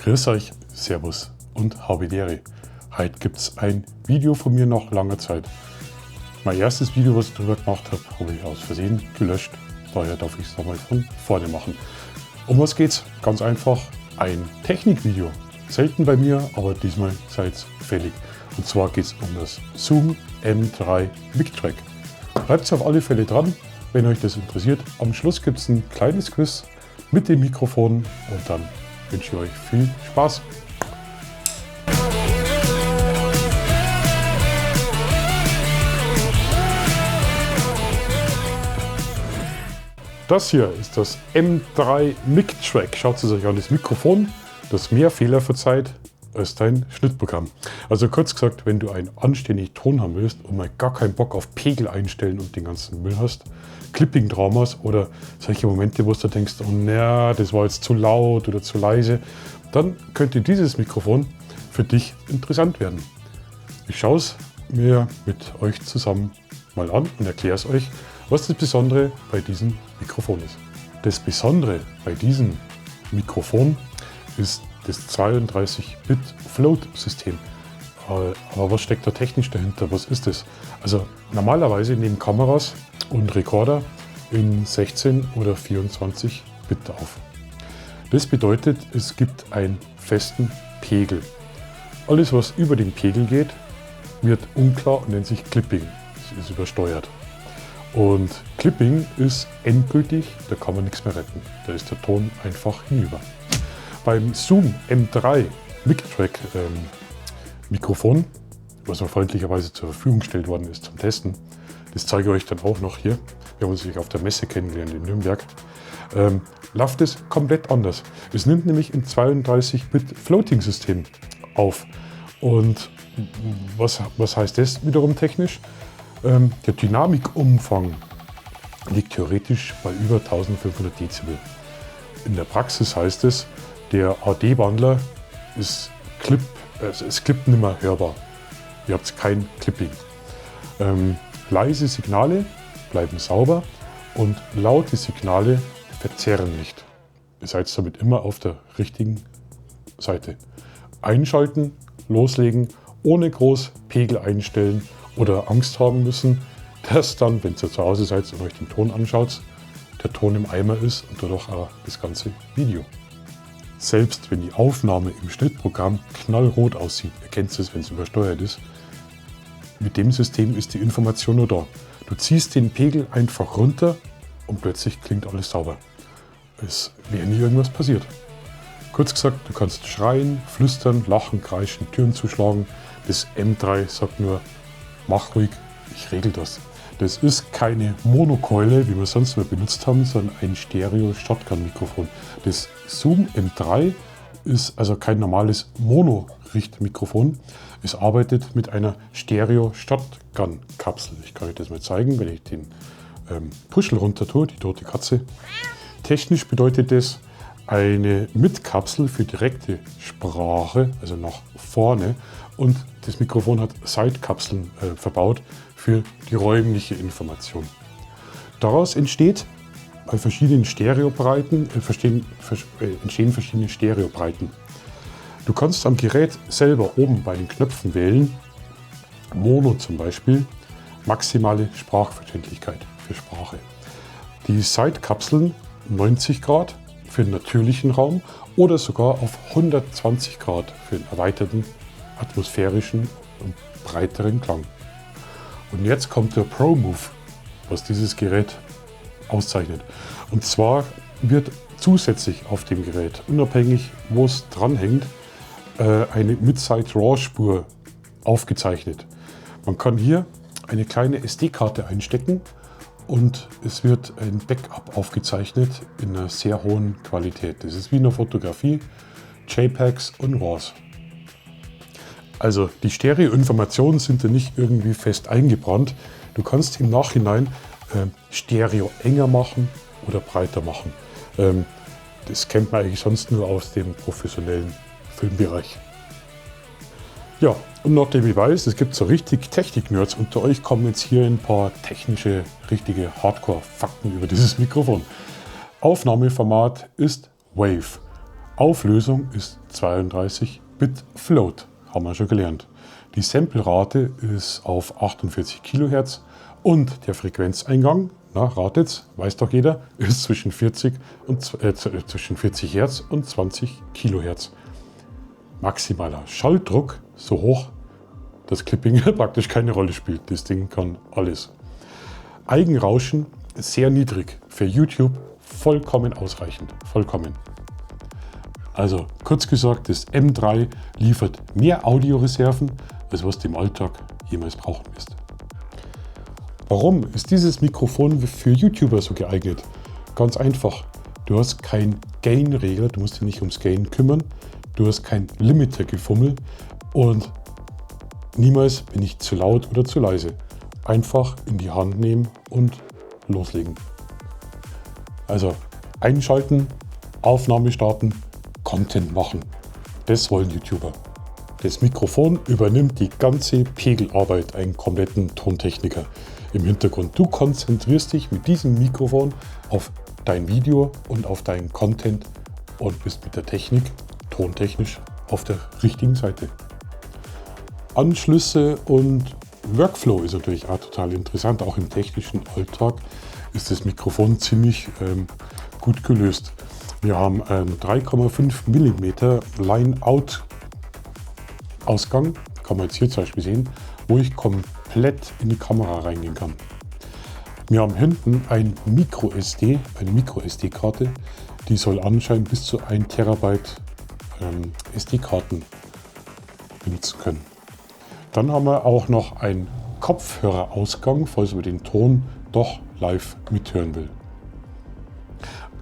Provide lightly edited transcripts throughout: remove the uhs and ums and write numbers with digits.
Grüß euch, Servus und Habidere. Heute gibt es ein Video von mir nach langer Zeit. Mein erstes Video, was ich darüber gemacht habe ich aus Versehen gelöscht. Daher darf ich es nochmal von vorne machen. Um was geht's? Ganz einfach, ein Technikvideo. Selten bei mir, aber diesmal seid ihr fällig. Und zwar geht es um das Zoom M3 Mic Track. Bleibt auf alle Fälle dran, wenn euch das interessiert. Am Schluss gibt es ein kleines Quiz mit dem Mikrofon und dann wünsche ich euch viel Spaß. Das hier ist das M3 Mic Track. Schaut es euch an, das Mikrofon, das mehr Fehler verzeiht als dein Schnittprogramm. Also kurz gesagt, wenn du einen anständigen Ton haben willst und mal gar keinen Bock auf Pegel einstellen und den ganzen Müll hast, Clipping-Dramas oder solche Momente, wo du denkst, oh naja, das war jetzt zu laut oder zu leise, dann könnte dieses Mikrofon für dich interessant werden. Ich schaue es mir mit euch zusammen mal an und erkläre es euch, was das Besondere bei diesem Mikrofon ist. Das Besondere bei diesem Mikrofon ist das 32-Bit Float-System. Aber was steckt da technisch dahinter? Was ist das? Also normalerweise nehmen Kameras und Rekorder in 16 oder 24 Bit auf. Das bedeutet, es gibt einen festen Pegel. Alles, was über den Pegel geht, wird unklar und nennt sich Clipping. Es ist übersteuert. Und Clipping ist endgültig, da kann man nichts mehr retten. Da ist der Ton einfach hinüber. Beim Zoom M3 Mic Track Mikrofon, was mir freundlicherweise zur Verfügung gestellt worden ist zum Testen, das zeige ich euch dann auch noch hier. Wir haben uns auf der Messe kennengelernt in Nürnberg. Läuft es komplett anders. Es nimmt nämlich im 32-Bit Floating System auf. Und was heißt das wiederum technisch? Der Dynamikumfang liegt theoretisch bei über 1500 Dezibel. In der Praxis heißt es, der AD-Wandler ist klippt nicht mehr hörbar. Ihr habt kein Clipping. Leise Signale bleiben sauber und laute Signale verzerren nicht. Ihr seid damit immer auf der richtigen Seite. Einschalten, loslegen, ohne groß Pegel einstellen oder Angst haben müssen, dass dann, wenn ihr zu Hause seid und euch den Ton anschaut, der Ton im Eimer ist und dadurch auch das ganze Video. Selbst wenn die Aufnahme im Schnittprogramm knallrot aussieht, ihr kennt es, wenn es übersteuert ist, mit dem System ist die Information nur da. Du ziehst den Pegel einfach runter und plötzlich klingt alles sauber. Es wäre nie irgendwas passiert. Kurz gesagt, du kannst schreien, flüstern, lachen, kreischen, Türen zuschlagen. Das M3 sagt nur, mach ruhig, ich regel das. Das ist keine Monokeule, wie wir sonst mal benutzt haben, sondern ein Stereo-Shotgun-Mikrofon. Das Zoom M3 ist also kein normales Mono-Richtmikrofon. Es arbeitet mit einer Stereo-Shotgun-Kapsel. Ich kann euch das mal zeigen, wenn ich den Puschel runter tue, die tote Katze. Technisch bedeutet das eine Mitkapsel für direkte Sprache, also nach vorne. Und das Mikrofon hat Sidekapseln verbaut für die räumliche Information. Daraus entsteht bei verschiedenen Stereobreiten, entstehen verschiedene Stereobreiten. Du kannst am Gerät selber oben bei den Knöpfen wählen, Mono zum Beispiel, maximale Sprachverständlichkeit für Sprache. Die Sidekapseln 90 Grad für den natürlichen Raum oder sogar auf 120 Grad für den erweiterten atmosphärischen und breiteren Klang. Und jetzt kommt der Pro-Move, was dieses Gerät auszeichnet. Und zwar wird zusätzlich auf dem Gerät, unabhängig wo es dranhängt, eine Mid-Side-RAW-Spur aufgezeichnet. Man kann hier eine kleine SD-Karte einstecken und es wird ein Backup aufgezeichnet in einer sehr hohen Qualität. Das ist wie in der Fotografie, JPEGs und RAWs. Also die Stereo-Informationen sind da nicht irgendwie fest eingebrannt. Du kannst im Nachhinein Stereo enger machen oder breiter machen. Das kennt man eigentlich sonst nur aus dem professionellen Filmbereich. Ja, und nachdem ich weiß, es gibt so richtig Technik-Nerds unter euch, kommen jetzt hier ein paar technische, richtige Hardcore-Fakten über dieses Mikrofon. Aufnahmeformat ist Wave. Auflösung ist 32-Bit Float, haben wir schon gelernt. Die Samplerate ist auf 48 kHz und der Frequenzeingang, na ratet's, weiß doch jeder, ist zwischen 40 Hz und 20 kHz. Maximaler Schalldruck so hoch, dass Clipping praktisch keine Rolle spielt. Das Ding kann alles. Eigenrauschen sehr niedrig, für YouTube vollkommen ausreichend. Vollkommen. Also kurz gesagt, das M3 liefert mehr Audioreserven, als was du im Alltag jemals brauchen wirst. Warum ist dieses Mikrofon für YouTuber so geeignet? Ganz einfach. Du hast keinen Gain-Regler, du musst dich nicht ums Gain kümmern. Du hast kein Limiter-Gefummel und niemals bin ich zu laut oder zu leise. Einfach in die Hand nehmen und loslegen. Also einschalten, Aufnahme starten, Content machen. Das wollen YouTuber. Das Mikrofon übernimmt die ganze Pegelarbeit, einen kompletten Tontechniker im Hintergrund. Du konzentrierst dich mit diesem Mikrofon auf dein Video und auf deinen Content und bist mit der Technik tontechnisch auf der richtigen Seite. Anschlüsse und Workflow ist natürlich auch total interessant. Auch im technischen Alltag ist das Mikrofon ziemlich gut gelöst. Wir haben einen 3,5 mm Line-Out-Ausgang, kann man jetzt hier zum Beispiel sehen, wo ich komplett in die Kamera reingehen kann. Wir haben hinten eine Micro-SD-Karte, die soll anscheinend bis zu 1 Terabyte SD-Karten benutzen können. Dann haben wir auch noch einen Kopfhörerausgang, falls man den Ton doch live mithören will.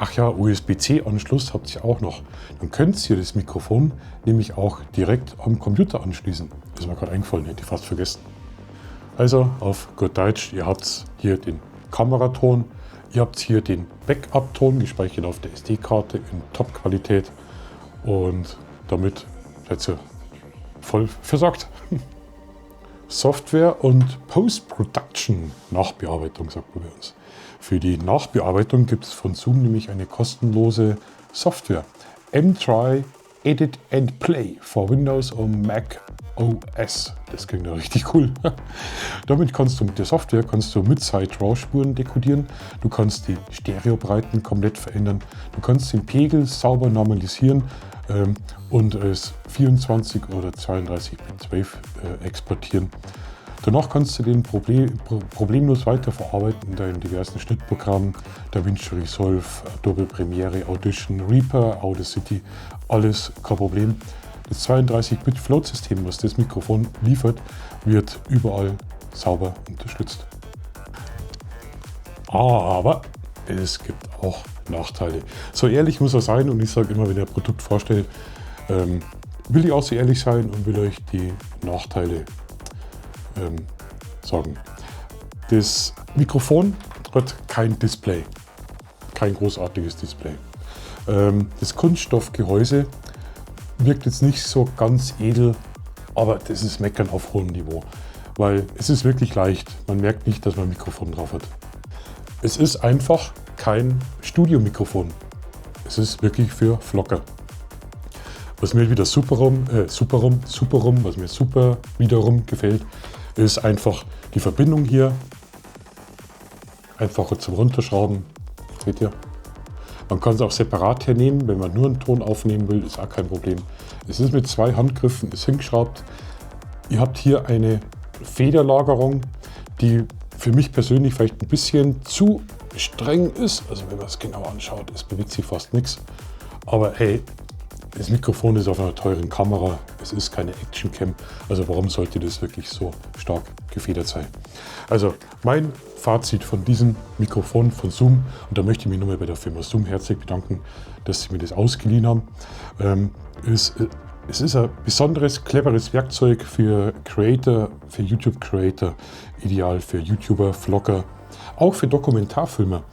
Ach ja, USB-C-Anschluss habt ihr auch noch. Dann könnt ihr das Mikrofon nämlich auch direkt am Computer anschließen. Das ist mir gerade eingefallen, hätte ich fast vergessen. Also auf gut Deutsch, ihr habt hier den Kameraton, ihr habt hier den Backup-Ton, gespeichert auf der SD-Karte in Top-Qualität und damit seid ihr voll versorgt. Software und Post-Production, Nachbearbeitung sagt man bei uns. Für die Nachbearbeitung gibt es von Zoom nämlich eine kostenlose Software. M3 Edit and Play for Windows und Mac OS. Das klingt ja richtig cool. Damit kannst du mit der Software Mid-Side-RAW-Spuren dekodieren. Du kannst die Stereobreiten komplett verändern. Du kannst den Pegel sauber normalisieren und als 24 oder 32-Bit-Wave exportieren. Danach kannst du den problemlos weiterverarbeiten in deinen diversen Schnittprogrammen, DaVinci Resolve, Adobe Premiere, Audition, Reaper, Audacity, alles kein Problem. Das 32-Bit-Float-System, was das Mikrofon liefert, wird überall sauber unterstützt. Aber es gibt auch Nachteile. So ehrlich muss er sein und ich sage immer, wenn er ein Produkt vorstellt, will ich auch so ehrlich sein und will euch die Nachteile sagen. Das Mikrofon hat kein Display, kein großartiges Display. Das Kunststoffgehäuse wirkt jetzt nicht so ganz edel, aber das ist Meckern auf hohem Niveau, weil es ist wirklich leicht. Man merkt nicht, dass man ein Mikrofon drauf hat. Es ist einfach kein Studiomikrofon. Es ist wirklich für Vlogger. Was mir wieder was mir super wiederum gefällt, ist einfach die Verbindung hier. Einfacher zum Runterschrauben. Seht ihr? Man kann es auch separat hernehmen, wenn man nur einen Ton aufnehmen will, ist auch kein Problem. Es ist mit 2 Handgriffen ist hingeschraubt. Ihr habt hier eine Federlagerung, die für mich persönlich vielleicht ein bisschen zu streng ist. Also wenn man es genau anschaut, es bewegt sich fast nichts. Aber hey, das Mikrofon ist auf einer teuren Kamera, es ist keine Actioncam, also warum sollte das wirklich so stark gefedert sein? Also mein Fazit von diesem Mikrofon von Zoom, und da möchte ich mich nochmal bei der Firma Zoom herzlich bedanken, dass sie mir das ausgeliehen haben, es ist ein besonderes, cleveres Werkzeug für Creator, für YouTube-Creator, ideal für YouTuber, Vlogger, auch für Dokumentarfilmer.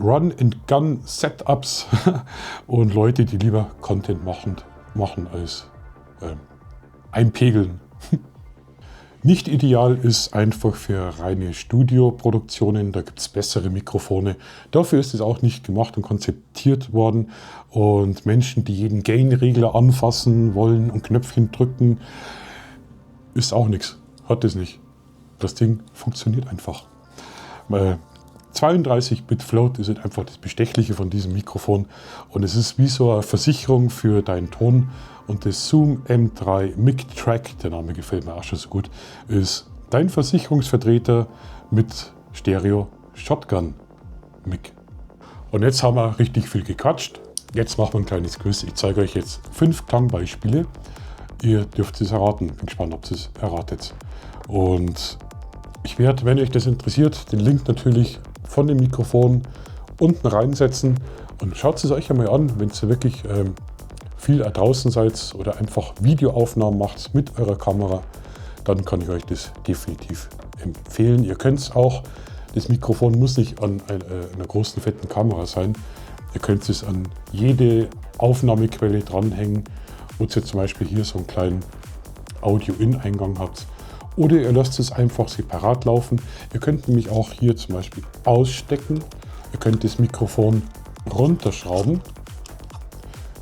Run-and-Gun-Setups und Leute, die lieber Content machen als einpegeln. Nicht ideal ist einfach für reine Studioproduktionen, da gibt es bessere Mikrofone. Dafür ist es auch nicht gemacht und konzipiert worden. Und Menschen, die jeden Gain-Regler anfassen wollen und Knöpfchen drücken, ist auch nichts. Hat es nicht. Das Ding funktioniert einfach. 32-Bit Float ist halt einfach das Bestechliche von diesem Mikrofon. Und es ist wie so eine Versicherung für deinen Ton. Und das Zoom M3 Mic Track, der Name gefällt mir auch schon so gut, ist dein Versicherungsvertreter mit Stereo Shotgun Mic. Und jetzt haben wir richtig viel gequatscht. Jetzt machen wir ein kleines Quiz. Ich zeige euch jetzt 5 Klangbeispiele. Ihr dürft es erraten. Bin gespannt, ob ihr es erratet. Und ich werde, wenn euch das interessiert, den Link natürlich von dem Mikrofon unten reinsetzen. Und schaut es euch einmal an, wenn ihr wirklich viel draußen seid oder einfach Videoaufnahmen macht mit eurer Kamera, dann kann ich euch das definitiv empfehlen. Ihr könnt es auch, das Mikrofon muss nicht an einer großen fetten Kamera sein. Ihr könnt es an jede Aufnahmequelle dranhängen, wo ihr zum Beispiel hier so einen kleinen Audio-In-Eingang habt. Oder ihr lasst es einfach separat laufen. Ihr könnt nämlich auch hier zum Beispiel ausstecken. Ihr könnt das Mikrofon runterschrauben.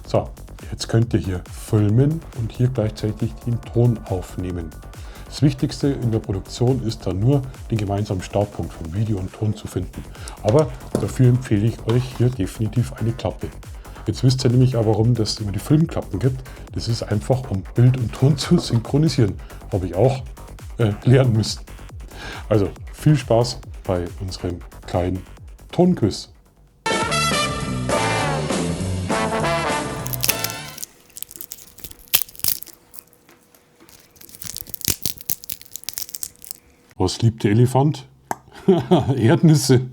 So, jetzt könnt ihr hier filmen und hier gleichzeitig den Ton aufnehmen. Das Wichtigste in der Produktion ist dann nur, den gemeinsamen Startpunkt von Video und Ton zu finden. Aber dafür empfehle ich euch hier definitiv eine Klappe. Jetzt wisst ihr nämlich auch, warum es immer die Filmklappen gibt. Das ist einfach, um Bild und Ton zu synchronisieren. Habe ich auch lernen müssen. Also viel Spaß bei unserem kleinen Tonquiz. Was liebt der Elefant? Erdnüsse.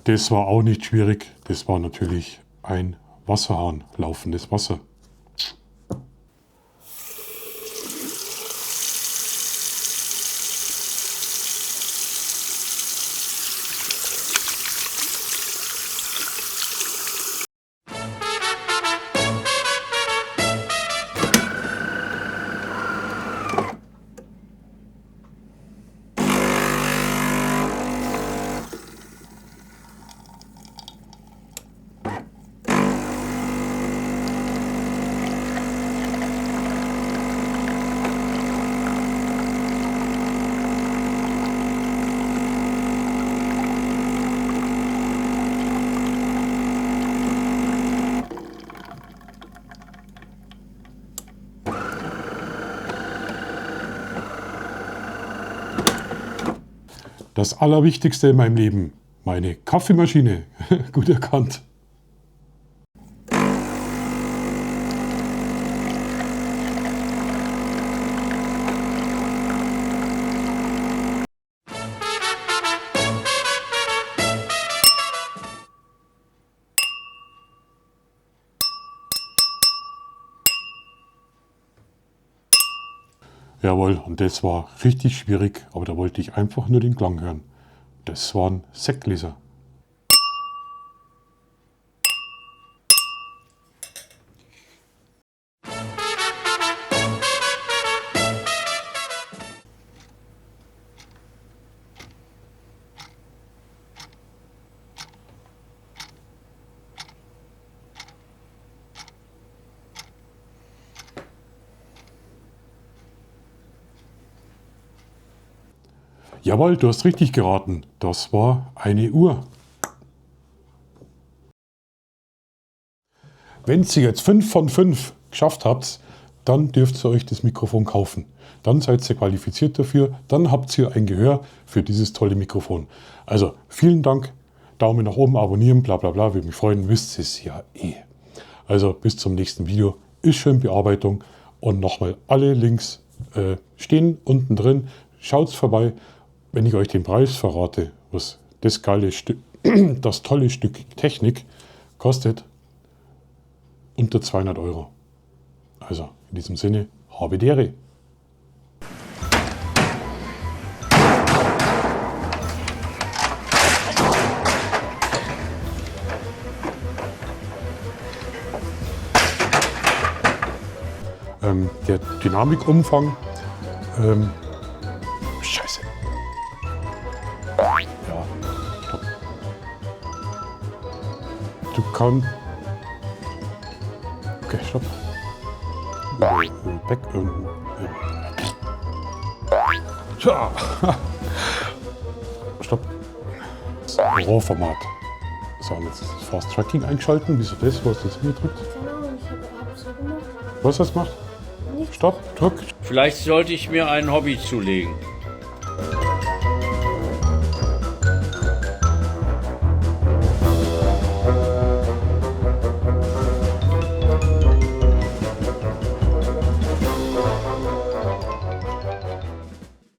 Das war auch nicht schwierig. Das war natürlich ein Wasserhahn, laufendes Wasser. Das Allerwichtigste in meinem Leben, meine Kaffeemaschine. Gut erkannt. Jawohl, und das war richtig schwierig, aber da wollte ich einfach nur den Klang hören. Das waren Sektgläser. Jawohl, du hast richtig geraten. Das war eine Uhr. Wenn ihr jetzt 5 von 5 geschafft habt, dann dürft ihr euch das Mikrofon kaufen. Dann seid ihr qualifiziert dafür. Dann habt ihr ein Gehör für dieses tolle Mikrofon. Also vielen Dank. Daumen nach oben, abonnieren, bla bla bla. Würde mich freuen, wisst ihr es ja eh. Also bis zum nächsten Video. Ist schön Bearbeitung. Und nochmal alle Links stehen unten drin. Schaut vorbei, wenn ich euch den Preis verrate, was das geile Stück, das tolle Stück Technik kostet, unter 200 Euro. Also in diesem Sinne, habe die Ehre. Der Dynamikumfang, Scheiße. Ja, stopp. Du kannst. Okay, stopp. Back. Tja. Stopp. Rohformat. So, und jetzt ist das Fast Tracking eingeschalten. Wieso das? Wo hast du jetzt hingedrückt? Keine Ahnung, ich habe so gemacht. Was hast du gemacht? Stopp, drück. Vielleicht sollte ich mir ein Hobby zulegen.